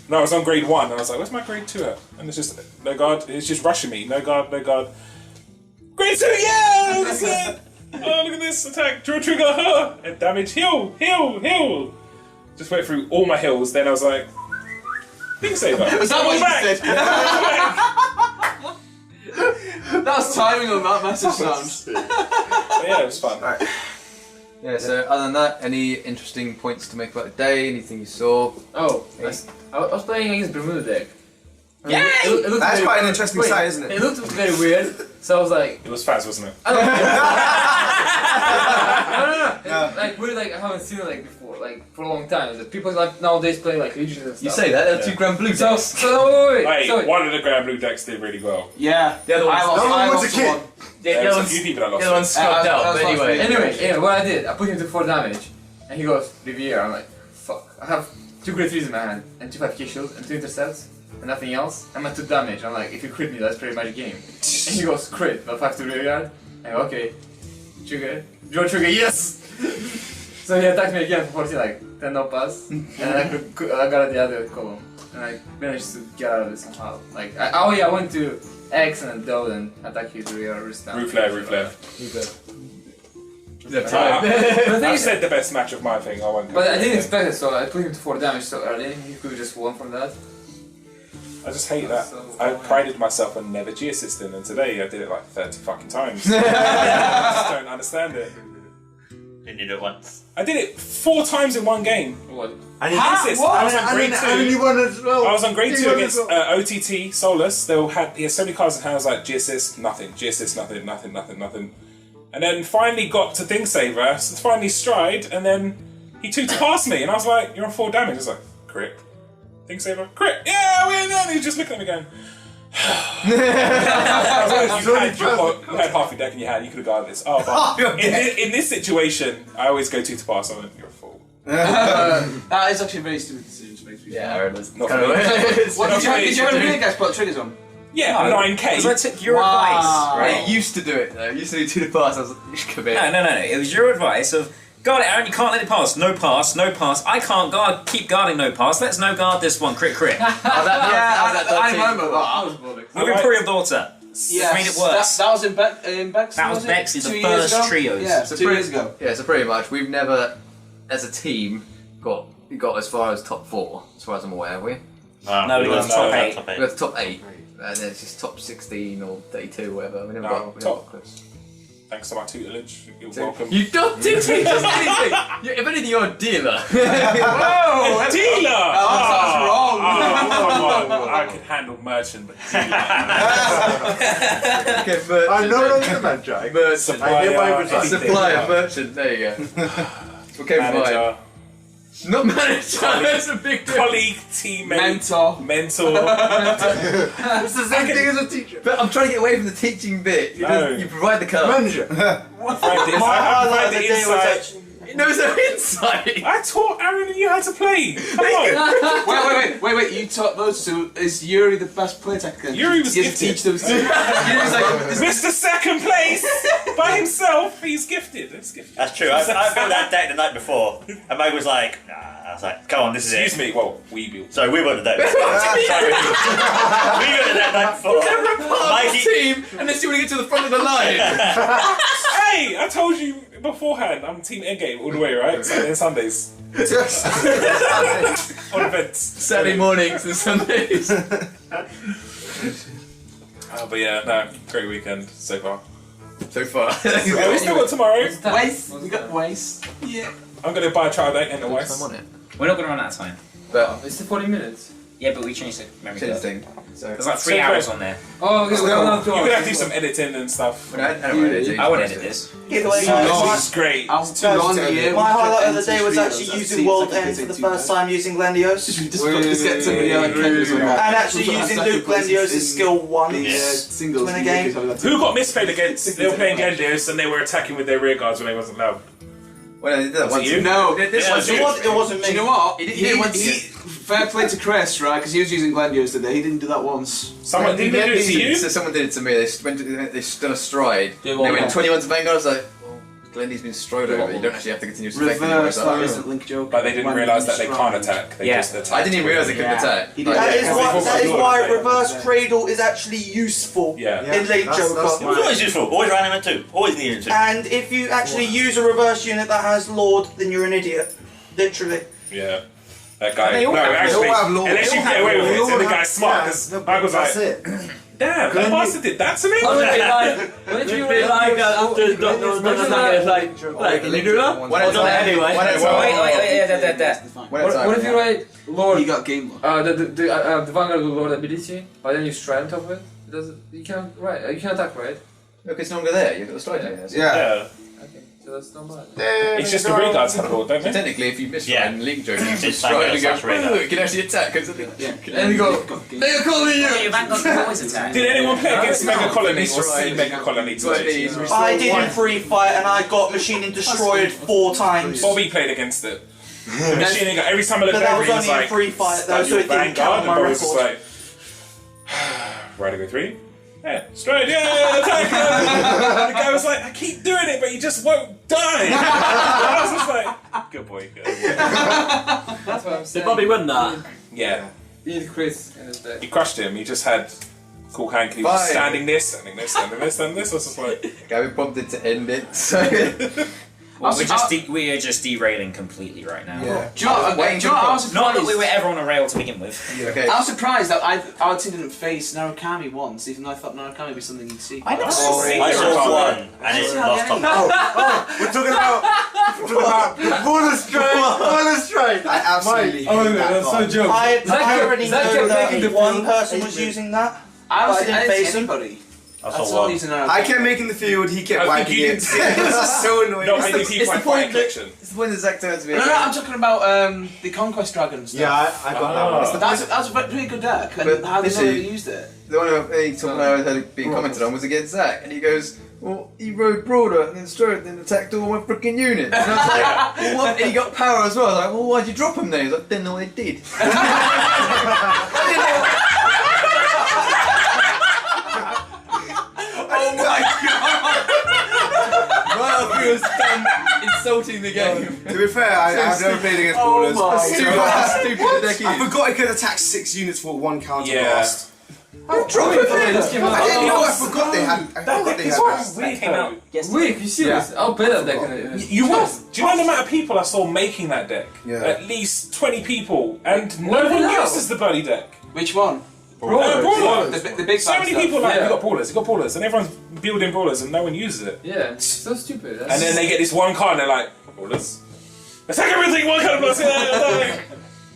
No, I was on grade 1 and I was like, where's my grade 2 at? And it's just no guard. It's just rushing me. No guard. Grade 2, yeah! That's it! Oh, look at this attack. Draw trigger. Huh. And damage. Heal. Just went through all my heals. Then I was like, Thing saver. Was that what you Back. said? That was timing on that message, Sam. But yeah, it was fun. Right. Yeah, so other than that, any interesting points to make about the day? Anything you saw? Oh, I was playing against Bermuda deck. Yay! It looked That's very- quite an interesting wait, sight, isn't it? It looked very weird, so I was like, It was Faz, wasn't it? I don't know. It's like weird, like I haven't seen it like before, like for a long time. Like, people like nowadays play like Legions and stuff. You say that? They're two Grand Blue So, decks. so wait. Hey, So, one of the Grand Blue decks did really well. Yeah. The other one's- I lost, no one I was lost a kid. one. Yeah, There the was other a few people that the lost other one's scrubbed out, but Anyway, what I did, I put him to 4 damage, and he goes Riviera. I'm like, fuck. I have 2 great 3s in my hand, and 2 5k shields, and 2 intercepts, and nothing else. I'm at 2 damage. I'm like, if you crit me, that's pretty much a game. And he goes crit, but 5 to Riviera. I go, okay. Trigger. Draw trigger, yes! So he attacked me again for 40, like 10 no pass, and I got at the other column, and I managed to get out of it somehow. Like, I went to X and Dode and attack you to your wrist down. Roof flare. But the thing I is, said the best match of my thing. I won't. but I didn't expect it, so I put him to 4 damage so early. He could have just won from that. I just hate that. So- I prided myself on never G-assisting, and today I did it like 30 fucking times. I just don't understand it. Didn't you do it once? I did it 4 times in one game. What? I Assist. I was on grade 2. And you won as well. I was on grade You 2 won against as well. OTT Solus. He had so many cards in hand. I was like, G-assist, nothing. G-assist, nothing. And then finally got to Thing Saver, so finally stride, and then he 2 to pass me, and I was like, you're on 4 damage. I was like, crit. Thing Saver, crit. Yeah, we win. And he just looked at me going, you had half your deck in your hand, you could have guarded this. Oh, but in this situation, I always go 2 to pass on it. You're a fool. That is actually a very stupid decision to make. Yeah, Aaron was Not kind of. What Not did you really. have any guys put triggers on? Yeah, 9k. Because I took your Wow. advice, right? I used to do it though. I used to do 2 to pass. I was like, commit. No. It was your advice of guard it, Aaron. You can't let it pass. No pass. I can't guard. Keep guarding. No pass. Let's no guard this one. Crit. I remember that. I was bothered. With Imperial Daughter. Yes, Made it worse. That was in Bex. That was Bex in the 2 years first ago? trios. Yeah, So 2 pretty- years ago. Yeah, so pretty much we've never, as a team, got as far as top 4, as far as I'm aware, have we? No, we got top 8. We got top 8, and then it's just top 16 or 32, whatever. We never No, got we never top. got close. Thanks to my tutelage, you're welcome. You don't do anything! If anything, you're a dealer. A dealer! That's wrong. Come on. I can handle merchant, but dealer. Okay, I'm no merchant. longer the man, Jack. Merchant. I hereby resign. Supplier, merchant, there you go. Okay, fine. Manager, Not manager, that's a big deal. colleague, teammate, mentor. It's the same thing as a teacher. But I'm trying to get away from the teaching bit. No. You provide the card. Manager. I provide the insight. No, it's no insight. I taught Aaron and you how to play. Come on. Wait! You taught those two. Is Yuri the best player tactician? Yuri was You gifted. teach those two. Yuri's like, Mr. Second Place by himself. He's gifted. It's gifted. That's true. I built that deck the night before, and Meg was like, nah. I was like, come on, this is Excuse it. me. Well, we built. So we built the deck before. Sorry. We built the deck the night before. Mikey, Team, unless you want to get to the front of the line. Hey, I told you beforehand. I'm Team Endgame all the way, right? Saturday and Sundays on events. Saturday mornings and Sundays. But yeah, no, great weekend so far. So far. Yeah, we still got tomorrow. waste. We got waste. Yeah. I'm gonna buy a trial deck and a I'm West. on it. We're not going to run out of time. But It's the 40 minutes. Yeah, but we changed the memory change the card. thing. So There's like 3 So hours great. on there. Oh, okay, we're not You're gonna have to do some editing and stuff. I don't want to I would edit this. Either way, This is great. I was too long a year. my highlight of the day was actually using World End for the first time using Glendios. Just get somebody else And actually using Luke Glendios' skill 1 singles. to win a game. Who got misplayed against? They were playing Glendios and they were attacking with their rear guards when they wasn't allowed. Well, I did that Was once. it you? No. This Yeah, one's it you. was- It wasn't Do you me. know what? He did it once. Fair play to Chris, right? Because he was using Glendios today. He didn't do that once. Someone didn't do it to you? So someone did it to me. They done a stride. Yeah, They well, went yeah. 21 to Vanguard. I was like, well, Glendy's been strode over. You don't actually have to continue to affect Reverse anymore. that I isn't link joke. But they didn't realise that they can't attack. They Yeah. just attack. I didn't even realise they couldn't attack. He did. Like, That is because why, they that is thought why you were reverse right. cradle is actually useful Yeah. in late That's Joker. it was always useful. Always ran him at 2. Always needed it 2. And if you actually use a reverse unit that has Lord, then you're an idiot. Literally. Yeah. That guy. They all No, have- actually, they all have law. unless They you all get have away with law. it, and the They all guy's have- smart yeah, because no, but Michael's that's like, it. Damn, that bastard did that to me? What did What you be like after the doctor was done attack? It's like, can you do that? One at a time. Anyway. One at a Wait, time. there. One at a time. What if you write Lord? You got game lock. The Vanguard will Lord ability, but then you stride on top of it. You can't write. You can't attack, right? Look, it's no longer there. You've got the stride there. Yeah. Okay, so that's not bad. It's just the regards have Lord, don't So they? technically, if you miss Yeah. one League Joker, you It's just stride and go, Vanguard slash "Ooh," you can actually attack. Cause And you go. They're calling you. Your Vanguard can always attack. Did anyone play against Mega Colony or see Stride. Mega Colony So it today? means I did in free fight and I got machining destroyed 4 times. Bobby played against it. The machining gun, every time I looked But that over, was he was only in like, free fight though, "Start so your it didn't Vanguard," count and my Bobby was just record. like, right to go 3? Yeah, straight, yeah, attack! And the guy was like, I keep doing it, but he just won't die. And I was just like, good boy, good. That's what I'm Did saying. Bobby win that? Yeah, He had crits in his deck. he crushed him. He just had cool hand. He was Fine. standing this, standing this, standing this, standing this. I was just like, Gavin prompted to end it. So Well, we are just derailing completely right now. Yeah. Do you know what I was Not surprised? that we were ever on a rail to begin with. okay. I was surprised that our team didn't face Narukami once, even though I thought Narukami would be something you'd see. I never Oh, saw I it. saw one, and it lost top. We're talking about bonus strike. I absolutely Oh, hate that that's so card. joke. I already Zach know kept that making the one field. person was using that. I But I didn't didn't face face him. anybody. I That's saw all one. using Narukami. I kept making the field, he kept I think wagging you it. did. It was so annoying. not many people it's the had fight point that- collection. It's the point that Zach turns to me. No, I'm talking about the Conquest Dragon stuff. Yeah, I got that one. But that's a pretty good deck, and But how they this never is- used it. The one I had been commented on was against Zach, and he goes, "Well, he rode broader and then strode, then attacked all my freaking units." And I was like, well, what? And he got power as well. I was like, "Well, why'd you drop him then?" He's like, "Didn't know what they did." Oh my god! Right after he was done insulting the game. To be fair, I've never played against brawlers. Stupid how stupid the deck I is. forgot I could attack 6 units for 1 counter Yeah. blast. Drop him then. Let's give him I didn't know. I a forgot they had. I forgot they had. Weird though. Weak, you serious? I'll play that deck in it. You was. Do you know the amount of people I saw making that deck? Yeah. At least 20 people, and no What one the hell? uses the bloody deck. Which one? Brawler. The big So bad many stuff. people like, Yeah. you got brawlers, and everyone's building brawlers, and no one uses it. Yeah, so stupid. And then they get this one card, and they're like, brawlers. Attack everything, one card plus.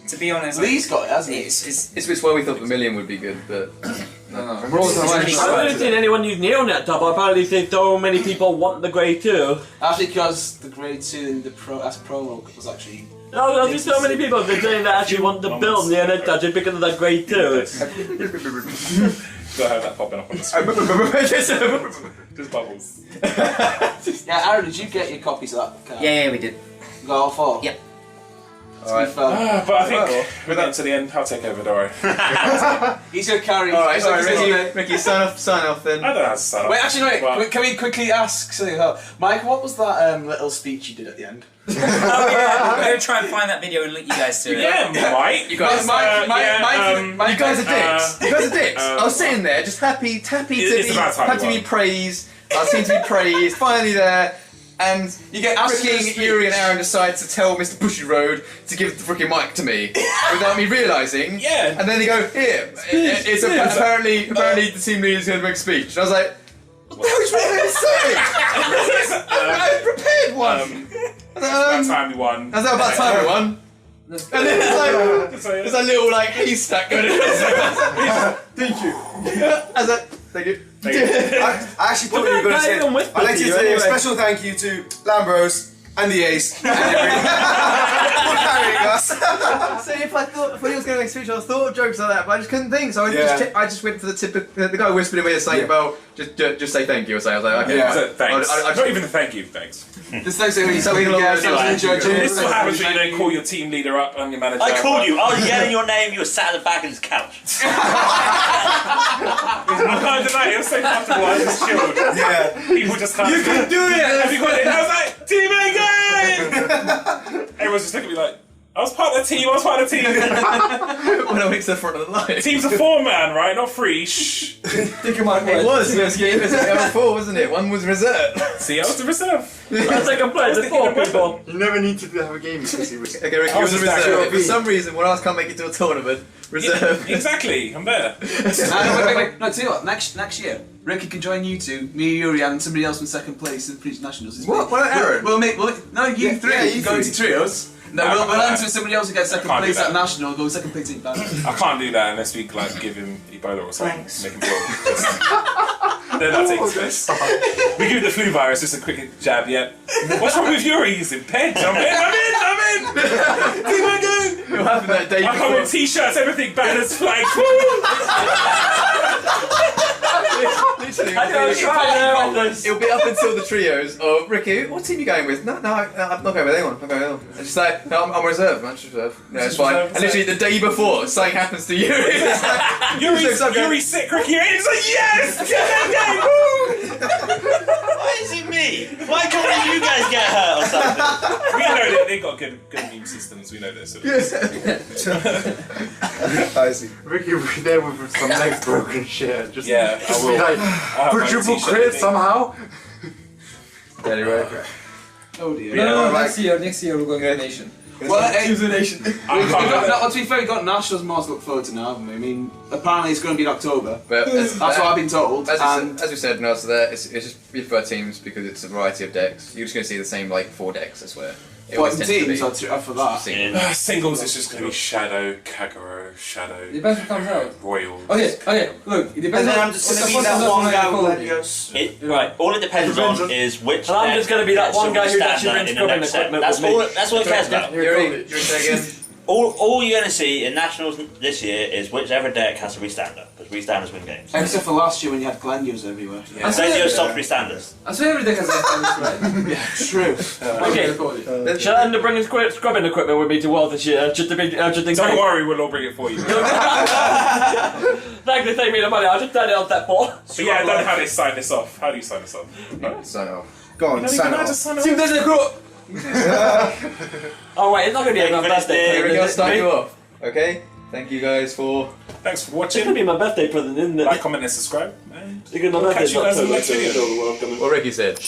To be honest, Lee's got it, hasn't he? It's which way we thought Vermilion would be good, but no. Brawl's not It's right. I haven't seen anyone use Neonet top. Apparently, so many people want the grey too. Actually, because the grade 2 in the as promo was actually. No, there's so many people that saying that actually want to build Neonet touch because of that grey too. Gotta have that popping up on the screen. Just bubbles. Yeah, Aaron, did you get your copies of that card? yeah, we did. You got all 4? Yep. Alright. But I think we're getting to the end. I'll take over, don't worry. He's gonna carry. Alright, he's gonna- Ricky, sign off then. I don't know how to start. Wait, actually, wait. Well, Can we quickly ask something? Michael, what was that little speech you did at the end? Oh yeah, we're gonna try and find that video and link you guys to it. yeah, Mike. You guys, You guys are dicks. You guys are dicks. I was sitting there, just happy to It's about time happy we to be won. praised. I seem to be praised. Finally there, and You get freaking speech. Yuri and Aaron decide to tell Mr. Bushy Road to give the freaking mic to me without me realising. Yeah. And then they go, "Here, it's apparently the team leader's going to make a speech." And I was like, "What the hell is wrong with say?" I prepared one. About time we won. I was like, about time we won. And then there's a little like haystack going on. Thank you. I was like, thank you. I actually thought you were going to say. I'd like to say a special thank you to Lambros and the Ace and Yuri for carrying us. So if I thought when he was going to make a speech, I thought of jokes like that, but I just couldn't think. So I just went for the typical. The guy whispered in me saying about just say thank you or say. I was like, okay. Yeah. So, thanks. I Not even the thank you, thanks. This next thing when you Something along those lines. This is what happens when you don't call your team leader up and your manager. I called you. I was yelling your name. You were sat at the back of his couch. I can't deny it. It was so comfortable. I was just chilled. Yeah. People just kind of. You can do it. Have you got it? And I was like, team again. Everyone's just looking at me like, I was part of the team. When I went to the front of the line. Team's a 4-man, right? Not 3. Shh. Think of my It was. It was 4, wasn't it? 1 was reserve. See, I was the reserve. I think I'm playing the 4 people. You never need to have a game because he was. Okay, Ricky, I was was a just reserve. actually For some reason, when I can't make it to a tournament, reserve. Exactly. I'm there. No, tell you what, next year, Ricky can join you two, me, Yuri, and somebody else in second place in Preach Nationals. What about Aaron? No, you Yeah, three. yeah, you go three. into trios. No, I we'll can't do answer that. somebody else who gets second I can't do place at that. National, go second place in Vanguard. I can't do that unless we like give him Ebola or something. Thanks. Make him feel. Then that takes place. We give him the flu virus, just a quick jab. Yeah. What's wrong with Yuri? He's in bed. I'm in. Team again. What happened that day I come before? in t-shirts, everything, banners, flags. Literally, I don't try there. it'll be up until the trios. Oh, Ricky, what team are you going with? No, I'm not going with anyone. I'm going with anyone. And she's like, no, I'm reserve. I'm just reserve. No, it's fine. reserve, And literally the day before, something happens to you. It's like, Yuri's sick, Ricky. You're in. He's like, yes, get that game. Why is it me? Why can't one of you guys get hurt or something? We know that they've got good immune systems. We know this. I see. Ricky will be there with some legs broken shit. Just, Yeah, I just will. be like, have my quadruple t-shirt crit thing. somehow. anyway. Oh dear. No, like- next year we're going to the nation. Well, Choose a nation. to be fair, we've got Nationals more to look forward to now, haven't we? I mean, apparently it's going to be in October. But That's what I've been told. As we said, no, so there, it's just we prefer teams because it's a variety of decks. You're just going to see the same like 4 decks, I swear. It What, always in tends to teams be. or for that? Singles. Singles is just going to be Shadow, Kagero, Shadow, Depends what comes out. Royals. Okay, look, it depends And then on I'm just going to what's be the that first one one guy called who you. goes. Right, all it depends on is which. And I'm just going to be that decks one will guy who stand actually there brings in the scrubbing next set. equipment That's with me. all. That's what it cares about. Yuri, again. All you're going to see in Nationals this year is whichever deck has a restander, because restanders win games. Except for last year when you had Glendios everywhere. Yeah. Then you stop restanders. I swear every deck has that, right? True. Okay. Shall I end up bringing scrubbing equipment with me to World this year? Just to be, Don't worry, we'll all bring it for you. Thank you, save me the money. I'll just turn it on that ball. But yeah, I don't know how they sign this off. How do you sign this off? Sign off. Go on, No, you sign can it off. just sign it Team off. doesn't grow. Oh wait, it's not going to be my birthday Here we present. go, is it? start you off. Okay? Thank you guys for. Thanks for It's going to watching. be my birthday present, isn't it? Like, comment, and subscribe. Because my We'll catch birthday's you guys in the October, next so video. I don't know what I'm coming. What Ricky said.